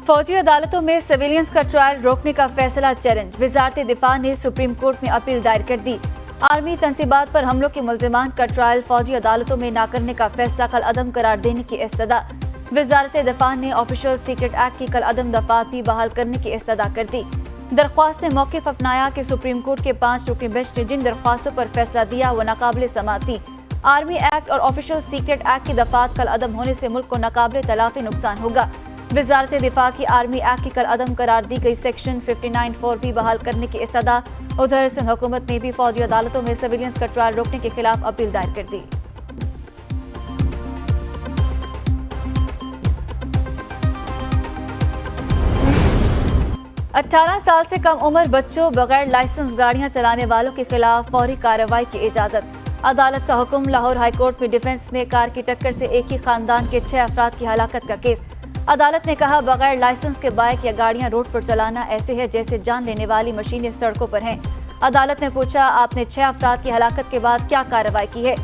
फौजी अदालतों में सिविलियंस का ट्रायल रोकने का फैसला चैलेंज। वजारत दिफा ने सुप्रीम कोर्ट में अपील दायर कर दी। आर्मी तंसीबात पर हमलों के मुल्जिमान का ट्रायल फौजी अदालतों में न करने का फैसला कल अदम करार देने की इस्तदा। वजारत दिफा ने ऑफिशियल सीक्रेट एक्ट की कल अदम दफात भी बहाल करने की इस्तदा कर दी। दरख्वास्त ने मौक़िफ़ अपनाया कि सुप्रीम कोर्ट के 5 रुकनी बेंच ने जिन दरख्वास्तों पर फैसला दिया वो नाकाबिल समाअत थी। आर्मी एक्ट और ऑफिशियल सीक्रेट एक्ट की दफात कल अदम होने से मुल्क को नाकाबिल तलाफी नुकसान होगा। वजारत दिफा की आर्मी एक्ट की कल अदम करार दी गई सेक्शन 59(4) भी बहाल करने की इस्तदा। उधर सिंध हुकूमत ने भी फौजी अदालतों में सिविलियंस का ट्रायल रोकने के खिलाफ अपील दायर कर दी। अठारह साल से कम उम्र बच्चों बगैर लाइसेंस गाड़ियां चलाने वालों के खिलाफ फौरी कार्रवाई की इजाजत। अदालत का हुक्म। लाहौर हाईकोर्ट में डिफेंस में कार की टक्कर से एक ही खानदान के 6 अफराद की हलाकत का केस। अदालत ने कहा बगैर लाइसेंस के बाइक या गाड़ियां रोड पर चलाना ऐसे है जैसे जान लेने वाली मशीनें सड़कों पर हैं। अदालत ने पूछा आपने 6 अफराद की हलाकत के बाद क्या कार्रवाई की है।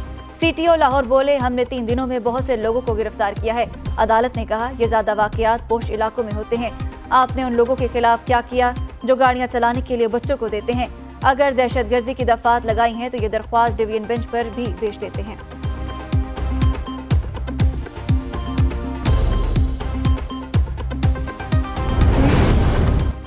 CTO लाहौर बोले हमने 3 दिनों में बहुत से लोगों को गिरफ्तार किया है। अदालत ने कहा ये ज्यादा वाकयात पोश इलाकों में होते हैं। आपने उन लोगों के खिलाफ क्या किया जो गाड़ियां चलाने के लिए बच्चों को देते हैं। अगर दहशतगर्दी की दफात लगाई हैं तो ये दरख्वास्त डिवीजन बेंच पर भी भेज देते हैं।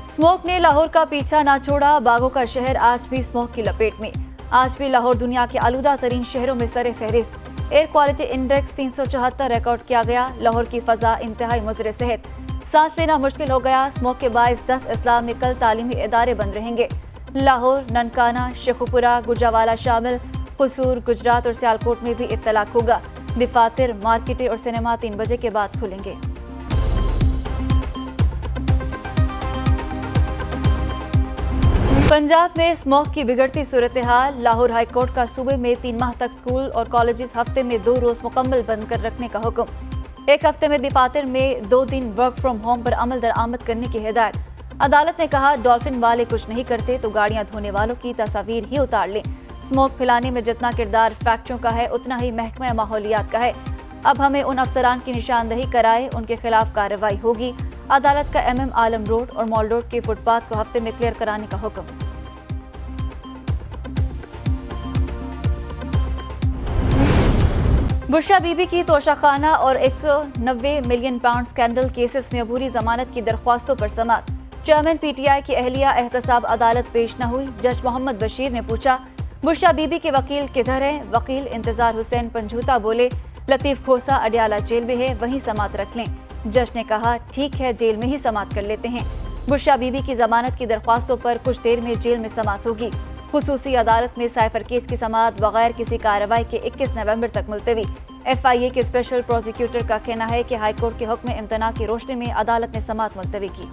स्मोक ने लाहौर का पीछा ना छोड़ा। बागों का शहर आज भी स्मोक की लपेट में। आज भी लाहौर दुनिया के आलूदा तरीन शहरों में सरे फहरिस्त। एयर क्वालिटी इंडेक्स 374 रिकॉर्ड किया गया। लाहौर की फजा इंतहाई मुज़र सेहत। सांस लेना मुश्किल हो गया। स्मोक के बायस 10 अजला में कल तालीमी इदारे बंद रहेंगे। लाहौर, ननकाना, शेखुपुरा, गुजरावाला शामिल कसूर, गुजरात और सियालकोट में भी इत्तलाक होगा। दफातर, मार्केटें और सिनेमा 3 बजे के बाद खुलेंगे। पंजाब में स्मोक की बिगड़ती सूरत हाल। लाहौर हाईकोर्ट का सूबे में 3 माह तक स्कूल और कॉलेजेस हफ्ते में 2 रोज मुकम्मल बंद कर रखने का हुक्म। एक हफ्ते में दफातर में 2 दिन वर्क फ्रॉम होम पर अमल दरामद करने की हिदायत। अदालत ने कहा डॉल्फिन वाले कुछ नहीं करते तो गाड़ियां धोने वालों की तस्वीर ही उतार लें। स्मोक फैलाने में जितना किरदार फैक्ट्रियों का है उतना ही महकमा माहौलियात का है। अब हमें उन अफसरान की निशानदही कराए उनके खिलाफ कार्रवाई होगी। अदालत का MM आलम रोड और मॉल रोड के फुटपाथ को हफ्ते में क्लियर कराने का हुक्म। बुशरा बीबी की तोशाखाना और 190 मिलियन पाउंड स्कैंडल केसेस में अबूरी जमानत की दरख्वास्तों पर समाअत। चेयरमैन PTI की अहलिया एहतसाब अदालत पेश न हुई। जज मोहम्मद बशीर ने पूछा बुशरा बीबी के वकील किधर हैं। वकील इंतजार हुसैन पंजूता बोले लतीफ खोसा अडियाला जेल में है वहीं समाअत रख लें। जज ने कहा ठीक है जेल में ही समाअत कर लेते हैं। बुशरा बीबी की जमानत की दरख्वास्तों पर कुछ देर में जेल में समाअत होगी। खुसूसी अदालत में साइफर केस की समाअत बगैर किसी कार्रवाई के 21 नवंबर तक मुलतवी। FIA के स्पेशल प्रोसिक्यूटर का कहना है कि हाईकोर्ट के हुक्म इम्तना की रोशनी में अदालत ने समाअत मुलतवी की।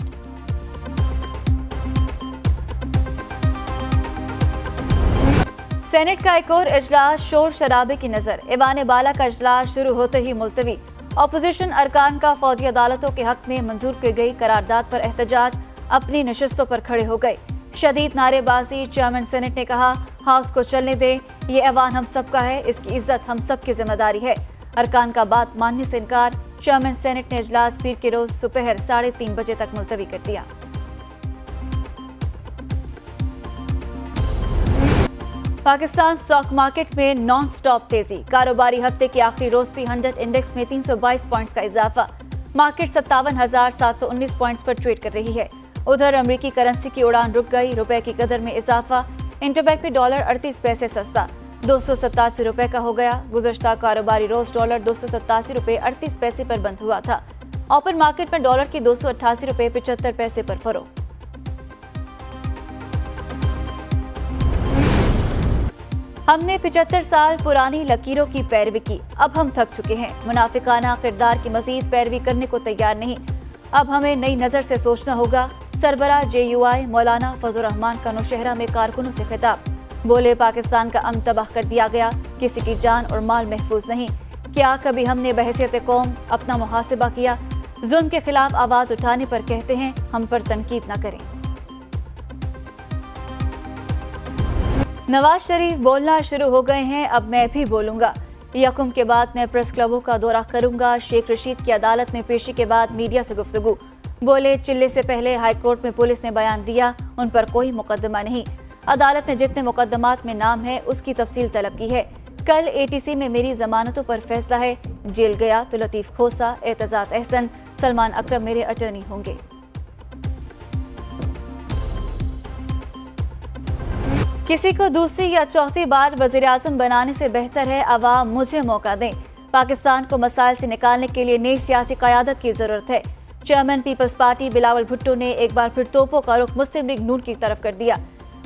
सेनेट का एक और इजलास शोर शराबे की नजर। ऐवान बाला का इजलास शुरू होते ही मुलतवी। अपोजिशन अरकान का फौजी अदालतों के हक में मंजूर की गई करारदाद पर एहतजाज। अपनी नशिस्तों पर खड़े हो गए। शदीद नारेबाजी। चेयरमैन सेनेट ने कहा हाउस को चलने दें। ये ऐवान हम सब का है। इसकी इज्जत हम सब की जिम्मेदारी है। अरकान का बात मानने से इनकार। चेयरमैन सेनेट ने इजलास पीर के रोज दोपहर 3:30 बजे तक मुलतवी कर दिया। पाकिस्तान स्टॉक मार्केट में नॉन स्टॉप तेजी। कारोबारी हफ्ते के आखिरी रोज भी 100 इंडेक्स में 322 पॉइंट्स का इजाफा। मार्केट 57,719 पॉइंट्स पर ट्रेड कर रही है। उधर अमेरिकी करेंसी की उड़ान रुक गई। रुपए की कदर में इजाफा। इंटरबैंक में डॉलर 38 पैसे सस्ता 287 रुपए का हो गया। गुज़श्ता कारोबारी रोज डॉलर 287 रुपए 38 पैसे पर बंद हुआ था। ओपन मार्केट में डॉलर की 288 रुपए 75 पैसे पर फरोख्त। हमने 75 साल पुरानी लकीरों की पैरवी की। अब हम थक चुके हैं। मुनाफिकाना किरदार की मजीद पैरवी करने को तैयार नहीं। अब हमें नई नजर से सोचना होगा। सरबरा JUI मौलाना फजल रहमान का नौशहरा में कारकुनों से खिताब। बोले पाकिस्तान का अमन तबाह कर दिया गया। किसी की जान और माल महफूज नहीं। क्या कभी हमने बहैसियत कौम अपना मुहासिबा किया। जुल्म के खिलाफ आवाज उठाने पर कहते हैं हम पर तनकीद न करें। नवाज शरीफ बोलना शुरू हो गए हैं। अब मैं भी बोलूंगा। यकम के बाद मैं प्रेस क्लबों का दौरा करूंगा। शेख रशीद की अदालत में पेशी के बाद मीडिया से गुफ्तगू। बोले, चिल्ले से पहले हाईकोर्ट में पुलिस ने बयान दिया, उन पर कोई मुकदमा नहीं। अदालत ने जितने मुकदमात में नाम है उसकी तफसील तलब की है। कल एटीसी में मेरी जमानतों पर फैसला है। जेल गया तो लतीफ खोसा, एतजाज अहसन, सलमान अकरम मेरे अटर्नी होंगे। किसी को दूसरी या चौथी बार वज़ीर-ए-आज़म बनाने से बेहतर है अवाम मुझे मौका दें। पाकिस्तान को मसाइल से निकालने के लिए नई सियासी क़यादत की जरूरत है। चेयरमैन पीपल्स पार्टी बिलावल भुट्टो ने एक बार फिर तोपों का रुख मुस्लिम लीग नून की तरफ कर दिया।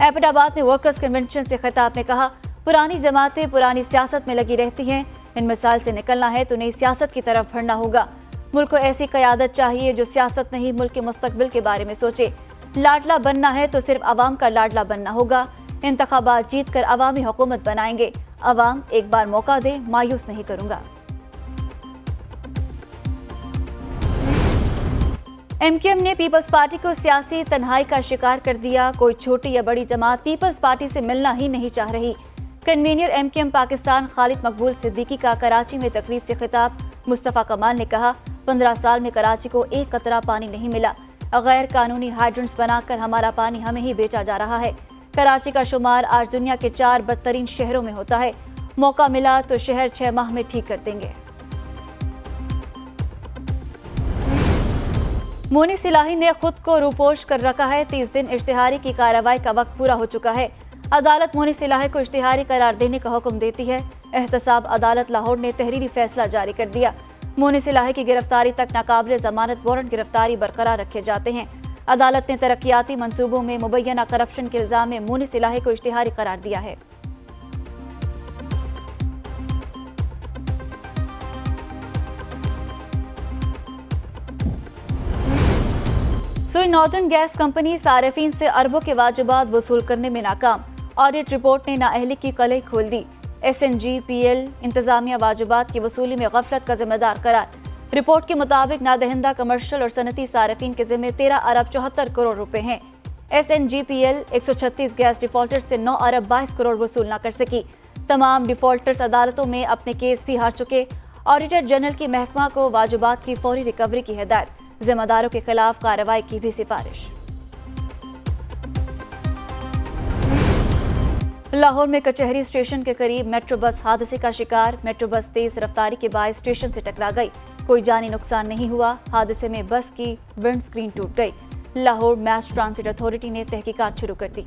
एबटाबाद में वर्कर्स कन्वेंशन से खिताब में कहा, पुरानी जमातें पुरानी सियासत में लगी रहती हैं, इन मसाइल से निकलना है तो नई सियासत की तरफ बढ़ना होगा। मुल्क को ऐसी क़यादत चाहिए जो सियासत नहीं मुल्क के मुस्तकबिल के बारे में सोचे। लाडला बनना है तो सिर्फ अवाम का लाडला बनना होगा। इंतखाबात जीत कर अवामी हुकूमत बनाएंगे। अवाम एक बार मौका दे, मायूस नहीं करूंगा। एमक्यूएम ने पीपल्स पार्टी को सियासी तन्हाई का शिकार कर दिया। कोई छोटी या बड़ी जमात पीपल्स पार्टी से मिलना ही नहीं चाह रही। कन्वीनर एमक्यूएम पाकिस्तान खालिद मकबूल सिद्दीकी का कराची में तकरीब से खिताब। मुस्तफ़ा कमाल ने कहा, 15 साल में कराची को एक कतरा पानी नहीं मिला। गैर कानूनी हाइड्रेंट्स बनाकर हमारा पानी हमें ही बेचा जा रहा है। कराची का शुमार आज दुनिया के 4 बदतरीन शहरों में होता है। मौका मिला तो शहर 6 माह में ठीक कर देंगे। मोनिस इलाही ने खुद को रूपोश कर रखा है। 30 दिन इश्तिहारी की कार्रवाई का वक्त पूरा हो चुका है। अदालत मोनिस इलाही को इश्तिहारी करार देने का हुक्म देती है। एहतसाब अदालत लाहौर ने तहरीरी फैसला जारी कर दिया। मोनिस इलाही की गिरफ्तारी तक नाकाबिले जमानत वारंट गिरफ्तारी बरकरार रखे जाते हैं। अदालत ने तरक्याती मंसूबों में मुबैना करप्शन के इल्जाम में मोनिस इलाही को इश्तिहारी करार दिया है। सुई नॉर्दर्न गैस कंपनी सार्फिन से अरबों के वाजिबात वसूल करने में नाकाम। ऑडिट रिपोर्ट ने नाअहली की कलई खोल दी। SNGPL इंतजामिया वाजिबात की वसूली में गफलत का जिम्मेदार करार। रिपोर्ट के मुताबिक नादहिंदा कमर्शियल और सनती सार्फिन के जिम्मे 13 अरब 74 करोड़ रुपए हैं। SNGPL 136 गैस डिफॉल्टर्स से 9 अरब 22 करोड़ वसूल न कर सकी। तमाम डिफॉल्टर्स अदालतों में अपने केस भी हार चुके। ऑडिटर जनरल की महकमा को वाजिबात की फौरी रिकवरी की हिदायत। जिम्मेदारों के खिलाफ कार्रवाई की भी सिफारिश। लाहौर में कचहरी स्टेशन के करीब मेट्रो बस हादसे का शिकार। मेट्रो बस तेज रफ्तारी के बाद स्टेशन से टकरा गई। कोई जानी नुकसान नहीं हुआ। हादसे में बस की विंड स्क्रीन टूट गई। लाहौर मैस ट्रांसिट अथॉरिटी ने तहकीकात शुरू कर दी।